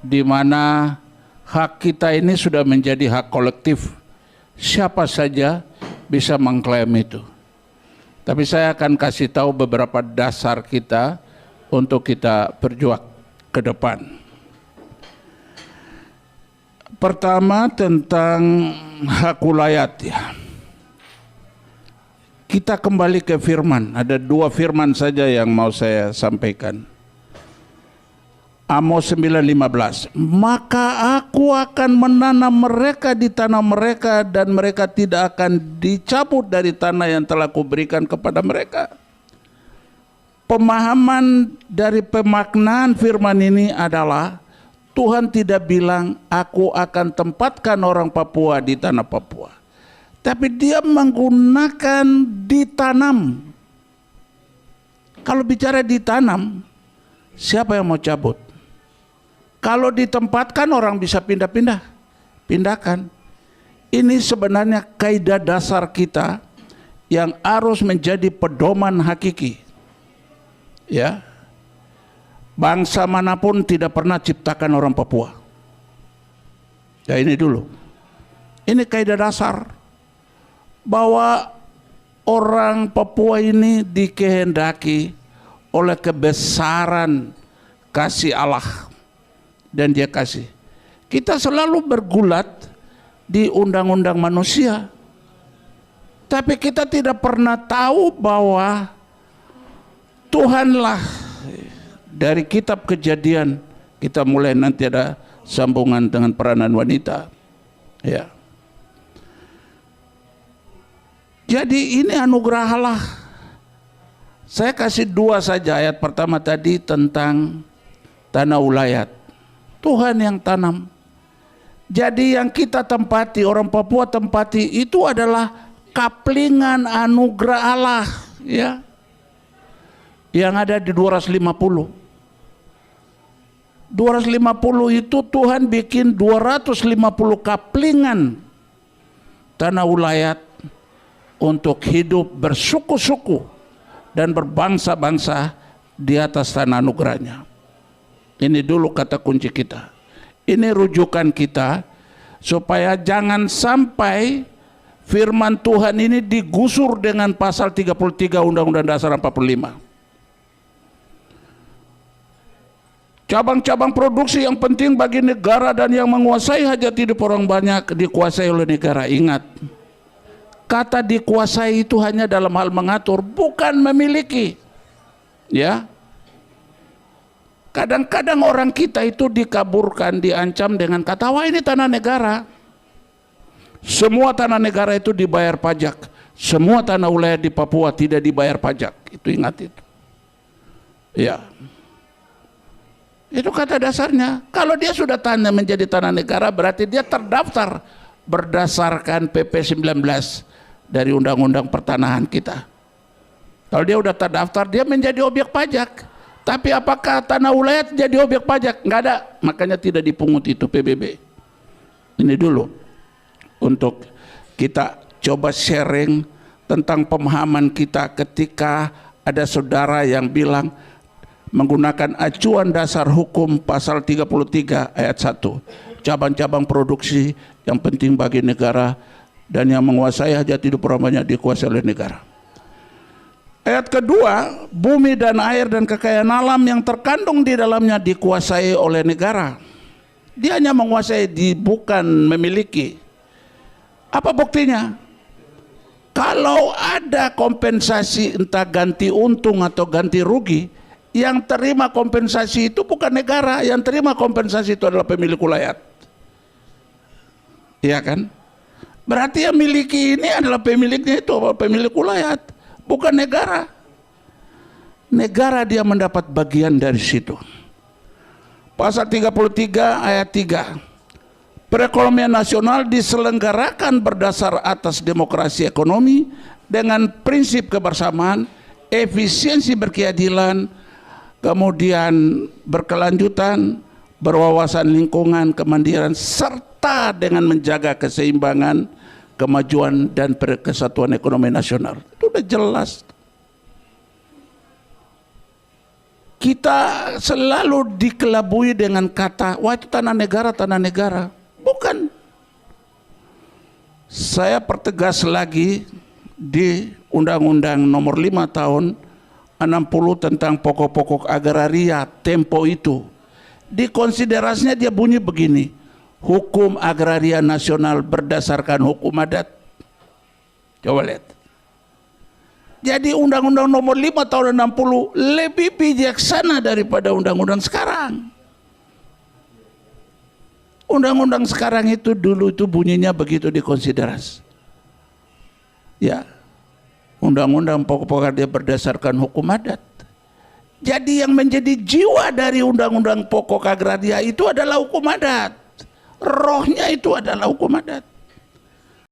di mana hak kita ini sudah menjadi hak kolektif. Siapa saja bisa mengklaim itu. Tapi saya akan kasih tahu beberapa dasar kita untuk kita berjuang ke depan. Pertama tentang hak ulayat ya. Kita kembali ke firman. Ada 2 firman saja yang mau saya sampaikan. Amos 9:15. Maka aku akan menanam mereka di tanah mereka dan mereka tidak akan dicabut dari tanah yang telah kuberikan kepada mereka. Pemahaman dari pemaknaan firman ini adalah Tuhan tidak bilang aku akan tempatkan orang Papua di tanah Papua. Tapi dia menggunakan ditanam. Kalau bicara ditanam, siapa yang mau cabut? Kalau ditempatkan orang bisa pindah-pindah, pindahkan. Ini sebenarnya kaidah dasar kita yang harus menjadi pedoman hakiki. Ya, bangsa manapun tidak pernah ciptakan orang Papua. Ya ini dulu. Ini kaidah dasar. Bahwa orang Papua ini dikehendaki oleh kebesaran kasih Allah dan dia kasih. Kita selalu bergulat di undang-undang manusia, tapi kita tidak pernah tahu bahwa Tuhanlah dari kitab Kejadian. Kita mulai nanti ada sambungan dengan peranan wanita ya. Jadi ini anugerah Allah. Saya kasih 2 saja. Ayat pertama tadi tentang tanah ulayat. Tuhan yang tanam. Jadi yang kita tempati, orang Papua tempati itu adalah kaplingan anugerah Allah ya. Yang ada di 250. 250 itu Tuhan bikin 250 kaplingan tanah ulayat untuk hidup bersuku-suku dan berbangsa-bangsa di atas tanah anugerahnya. Ini dulu kata kunci kita. Ini rujukan kita supaya jangan sampai firman Tuhan ini digusur dengan pasal 33 Undang-Undang Dasar 45. Cabang-cabang produksi yang penting bagi negara dan yang menguasai hajat hidup orang banyak dikuasai oleh negara. Ingat, kata dikuasai itu hanya dalam hal mengatur, bukan memiliki. Ya. Kadang-kadang orang kita itu dikaburkan, diancam dengan kata, wah ini tanah negara. Semua tanah negara itu dibayar pajak. Semua tanah wilayah di Papua tidak dibayar pajak. Itu ingat itu. Ya. Itu kata dasarnya. Kalau dia sudah menjadi tanah negara, berarti dia terdaftar berdasarkan PP 19 dari Undang-Undang Pertanahan kita. Kalau dia udah terdaftar, dia menjadi objek pajak. Tapi apakah tanah wilayah jadi objek pajak? Enggak ada, makanya tidak dipungut itu PBB. Ini dulu untuk kita coba sharing tentang pemahaman kita ketika ada saudara yang bilang menggunakan acuan dasar hukum pasal 33 ayat 1. Cabang-cabang produksi yang penting bagi negara dan yang menguasai hajat hidup orang banyak dikuasai oleh negara. Ayat kedua, bumi dan air dan kekayaan alam yang terkandung di dalamnya dikuasai oleh negara. Dia hanya menguasai, bukan memiliki. Apa buktinya? Kalau ada kompensasi entah ganti untung atau ganti rugi, yang terima kompensasi itu bukan negara, yang terima kompensasi itu adalah pemilik wilayah. Iya kan? Berarti yang miliki ini adalah pemiliknya itu, pemilik wilayah, bukan negara. Negara dia mendapat bagian dari situ. Pasal 33 ayat 3. Perekonomian nasional diselenggarakan berdasar atas demokrasi ekonomi dengan prinsip kebersamaan, efisiensi berkeadilan, kemudian berkelanjutan, berwawasan lingkungan, kemandirian, serta dengan menjaga keseimbangan, kemajuan dan kesatuan ekonomi nasional. Itu udah jelas. kita selalu dikelabui dengan kata, wah itu tanah negara, tanah negara. Bukan. Saya pertegas lagi di Undang-Undang Nomor 5 Tahun 60 tentang pokok-pokok agraria tempo itu. Di konsiderasinya dia bunyi begini, hukum agraria nasional berdasarkan hukum adat. Coba lihat. Jadi Undang-Undang Nomor 5 Tahun 60 lebih bijaksana daripada undang-undang sekarang. Undang-undang sekarang itu dulu itu bunyinya begitu dikonsiderasi. Ya, undang-undang pokok-pokok agraria berdasarkan hukum adat. Jadi yang menjadi jiwa dari undang-undang pokok agraria itu adalah hukum adat. Rohnya itu adalah hukum adat.